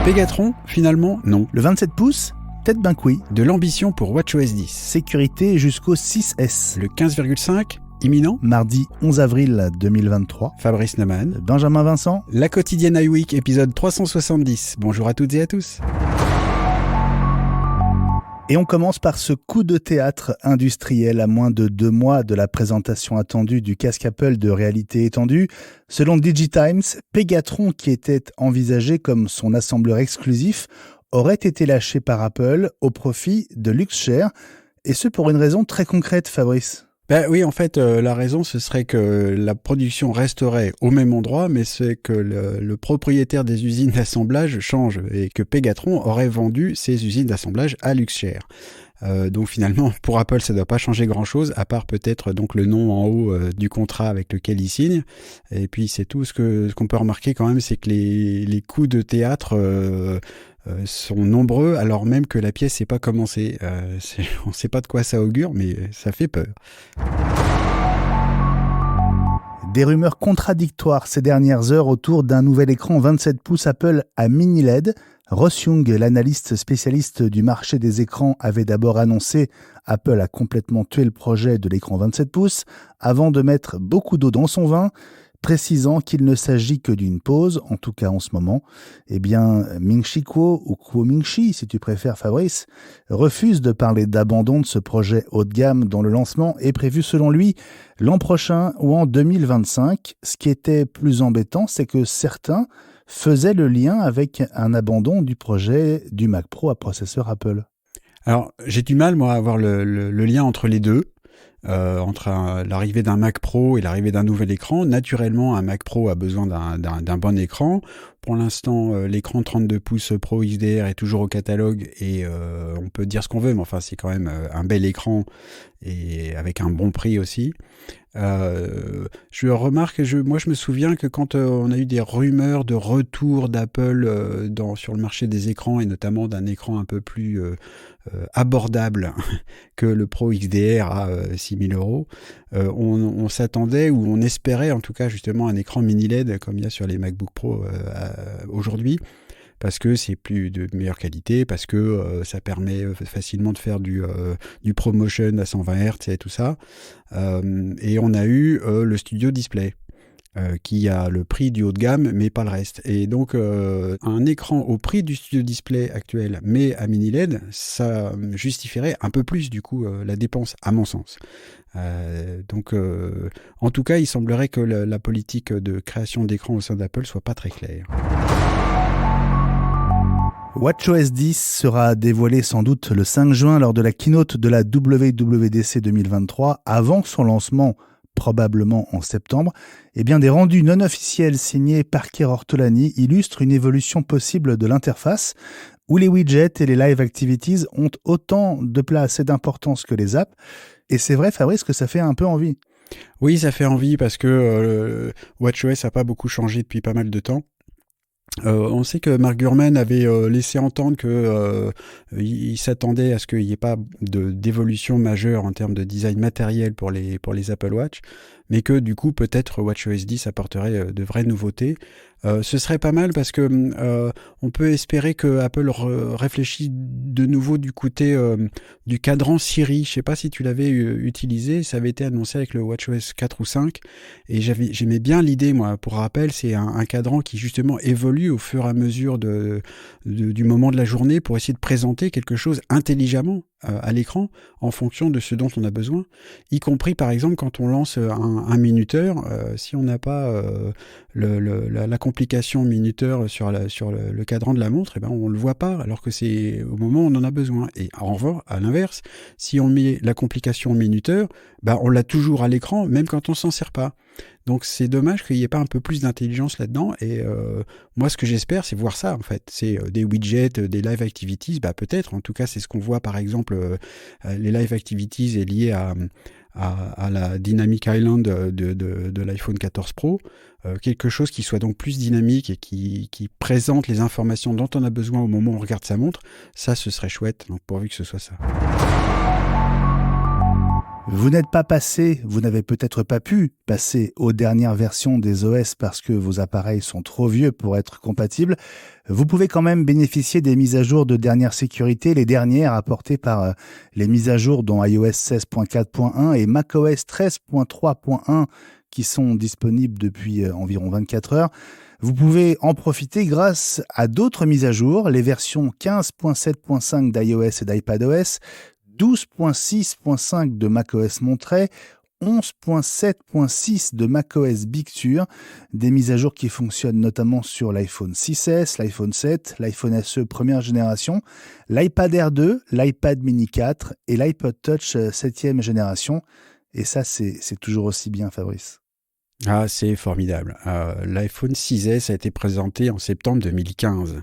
Pegatron, finalement, non. Le 27 pouces, peut-être ben que oui. De l'ambition pour WatchOS 10. Sécurité jusqu'au 6S. Le 15,5, imminent. Mardi 11 avril 2023. Fabrice Neumann. Benjamin Vincent. La quotidienne iWeek, épisode 370. Bonjour à toutes et à tous. Et on commence par ce coup de théâtre industriel à moins de 2 mois de la présentation attendue du casque Apple de réalité étendue. Selon DigiTimes, Pegatron, qui était envisagé comme son assembleur exclusif, aurait été lâché par Apple au profit de Luxshare. Et ce pour une raison très concrète, Fabrice. Oui, en fait, la raison, ce serait que la production resterait au même endroit, mais c'est que le propriétaire des usines d'assemblage change et que Pegatron aurait vendu ses usines d'assemblage à Luxshare. Donc finalement, pour Apple, ça ne doit pas changer grand-chose, à part peut-être donc le nom en haut du contrat avec lequel il signe. Et puis c'est tout. Ce qu'on peut remarquer quand même, c'est que les coups de théâtre sont nombreux, alors même que la pièce n'est pas commencée. On ne sait pas de quoi ça augure, mais ça fait peur. Des rumeurs contradictoires ces dernières heures autour d'un nouvel écran 27 pouces Apple à mini LED. Ross Young, l'analyste spécialiste du marché des écrans, avait d'abord annoncé Apple a complètement tué le projet de l'écran 27 pouces avant de mettre beaucoup d'eau dans son vin, précisant qu'il ne s'agit que d'une pause, en tout cas en ce moment. Eh bien, Ming-Chi Kuo, ou Kuo Ming-Chi si tu préfères Fabrice, refuse de parler d'abandon de ce projet haut de gamme dont le lancement est prévu selon lui l'an prochain ou en 2025. Ce qui était plus embêtant, c'est que certains faisaient le lien avec un abandon du projet du Mac Pro à processeur Apple. Alors, j'ai du mal, moi, à avoir le lien entre les deux. Entre l'arrivée d'un Mac Pro et l'arrivée d'un nouvel écran. Naturellement, un Mac Pro a besoin d'un bon écran. Pour l'instant, l'écran 32 pouces Pro XDR est toujours au catalogue et on peut dire ce qu'on veut, mais enfin, c'est quand même un bel écran et avec un bon prix aussi. Je remarque, moi je me souviens que quand on a eu des rumeurs de retour d'Apple sur le marché des écrans et notamment d'un écran un peu plus abordable que le Pro XDR à 6 000 €, on s'attendait ou on espérait en tout cas justement un écran mini LED comme il y a sur les MacBook Pro aujourd'hui. Parce que c'est plus de meilleure qualité, parce que ça permet facilement de faire du ProMotion à 120 Hz et tout ça. Et on a eu le Studio Display, qui a le prix du haut de gamme, mais pas le reste. Et donc, un écran au prix du Studio Display actuel, mais à mini LED, ça justifierait un peu plus, du coup, la dépense, à mon sens. Donc, en tout cas, il semblerait que la politique de création d'écran au sein d'Apple soit pas très claire. WatchOS 10 sera dévoilé sans doute le 5 juin lors de la keynote de la WWDC 2023, avant son lancement probablement en septembre. Eh bien, des rendus non officiels signés Parker Ortolani illustrent une évolution possible de l'interface, où les widgets et les live activities ont autant de place et d'importance que les apps. Et c'est vrai, Fabrice, que ça fait un peu envie. Oui, ça fait envie parce que WatchOS n'a pas beaucoup changé depuis pas mal de temps. On sait que Mark Gurman avait laissé entendre que il s'attendait à ce qu'il n'y ait pas d'évolution majeure en termes de design matériel pour les Apple Watch, mais que du coup peut-être WatchOS 10 apporterait de vraies nouveautés. Ce serait pas mal parce que on peut espérer que Apple réfléchisse de nouveau du côté du cadran Siri. Je sais pas si tu l'avais utilisé, ça avait été annoncé avec le WatchOS 4 ou 5 et j'aimais bien l'idée, moi. Pour rappel, c'est un cadran qui justement évolue au fur et à mesure du moment de la journée pour essayer de présenter quelque chose intelligemment à l'écran en fonction de ce dont on a besoin, y compris par exemple quand on lance un minuteur, si on n'a pas la complication minuteur sur le cadran de la montre, eh ben on le voit pas alors que c'est au moment où on en a besoin. Et en revanche, à l'inverse, si on met la complication minuteur, on l'a toujours à l'écran même quand on s'en sert pas. Donc c'est dommage qu'il n'y ait pas un peu plus d'intelligence là-dedans et moi ce que j'espère c'est voir ça en fait, c'est des widgets, des live activities, peut-être, en tout cas c'est ce qu'on voit par exemple, les live activities est lié à la Dynamic Island de l'iPhone 14 Pro, quelque chose qui soit donc plus dynamique et qui présente les informations dont on a besoin au moment où on regarde sa montre, ça ce serait chouette, donc pourvu que ce soit ça. Vous n'avez peut-être pas pu passer aux dernières versions des OS parce que vos appareils sont trop vieux pour être compatibles. Vous pouvez quand même bénéficier des mises à jour de dernière sécurité, les dernières apportées par les mises à jour dont iOS 16.4.1 et macOS 13.3.1 qui sont disponibles depuis environ 24 heures. Vous pouvez en profiter grâce à d'autres mises à jour, les versions 15.7.5 d'iOS et d'iPadOS, 12.6.5 de macOS Monterey, 11.7.6 de macOS Big Sur, des mises à jour qui fonctionnent notamment sur l'iPhone 6S, l'iPhone 7, l'iPhone SE première génération, l'iPad Air 2, l'iPad Mini 4 et l'iPod Touch 7e génération. Et ça, c'est toujours aussi bien, Fabrice. Ah, c'est formidable. L'iPhone 6S a été présenté en septembre 2015.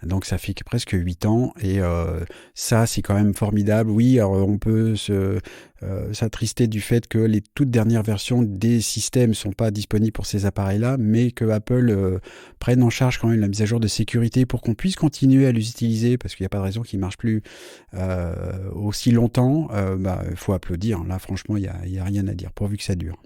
Donc ça fait presque 8 ans et ça c'est quand même formidable. Oui, alors on peut s'attrister du fait que les toutes dernières versions des systèmes sont pas disponibles pour ces appareils-là, mais que Apple prenne en charge quand même la mise à jour de sécurité pour qu'on puisse continuer à les utiliser, parce qu'il n'y a pas de raison qu'ils ne marchent plus aussi longtemps. Faut applaudir. Là franchement, il y a rien à dire, pourvu que ça dure.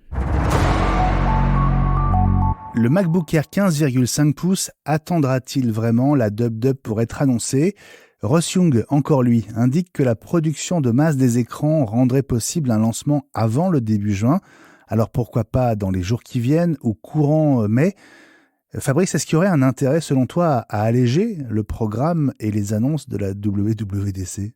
Le MacBook Air 15,5 pouces attendra-t-il vraiment la dub pour être annoncé ? Ross Young, encore lui, indique que la production de masse des écrans rendrait possible un lancement avant le début juin. Alors pourquoi pas dans les jours qui viennent ou courant mai ? Fabrice, est-ce qu'il y aurait un intérêt selon toi à alléger le programme et les annonces de la WWDC ?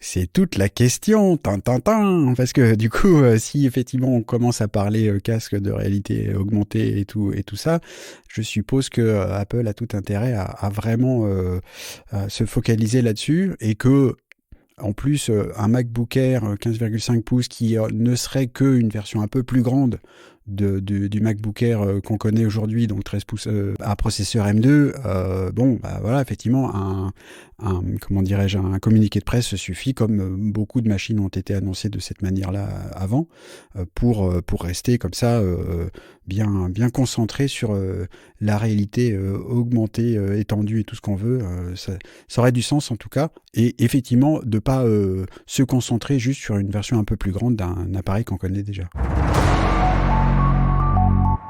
C'est toute la question, parce que du coup, si effectivement on commence à parler casque de réalité augmentée et tout ça, je suppose que Apple a tout intérêt à vraiment se focaliser là-dessus, et que en plus un MacBook Air 15,5 pouces qui ne serait qu'une version un peu plus grande du MacBook Air qu'on connaît aujourd'hui, donc 13 pouces à processeur M2, voilà, effectivement un communiqué de presse suffit, comme beaucoup de machines ont été annoncées de cette manière-là avant, pour rester comme ça bien concentré sur la réalité augmentée, étendue et tout ce qu'on veut. Ça aurait du sens en tout cas, et effectivement de pas se concentrer juste sur une version un peu plus grande d'un appareil qu'on connaît déjà.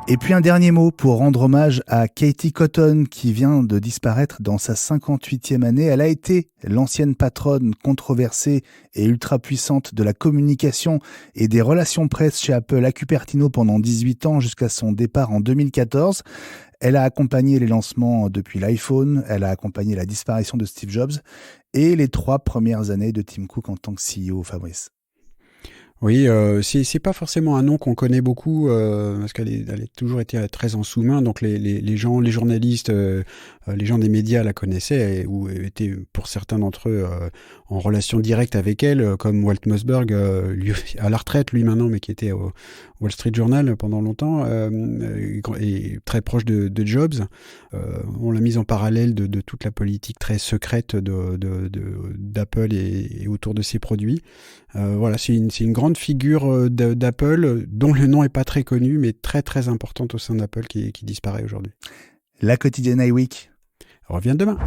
Et puis un dernier mot pour rendre hommage à Katie Cotton qui vient de disparaître dans sa 58e année. Elle a été l'ancienne patronne controversée et ultra puissante de la communication et des relations presse chez Apple à Cupertino pendant 18 ans jusqu'à son départ en 2014. Elle a accompagné les lancements depuis l'iPhone, elle a accompagné la disparition de Steve Jobs et les 3 premières années de Tim Cook en tant que CEO, Fabrice. Oui, c'est pas forcément un nom qu'on connaît beaucoup, parce qu'elle a toujours été très en sous-main, donc les gens, les journalistes, les gens des médias la connaissaient, ou étaient pour certains d'entre eux en relation directe avec elle, comme Walt Mossberg, lui, à la retraite lui maintenant, mais qui était au Wall Street Journal pendant longtemps, et très proche de Jobs. On l'a mise en parallèle de toute la politique très secrète d'Apple et autour de ses produits. Voilà, c'est une grande figure d'Apple, dont le nom est pas très connu, mais très très importante au sein d'Apple, qui disparaît aujourd'hui. La quotidienne iWeek revient demain.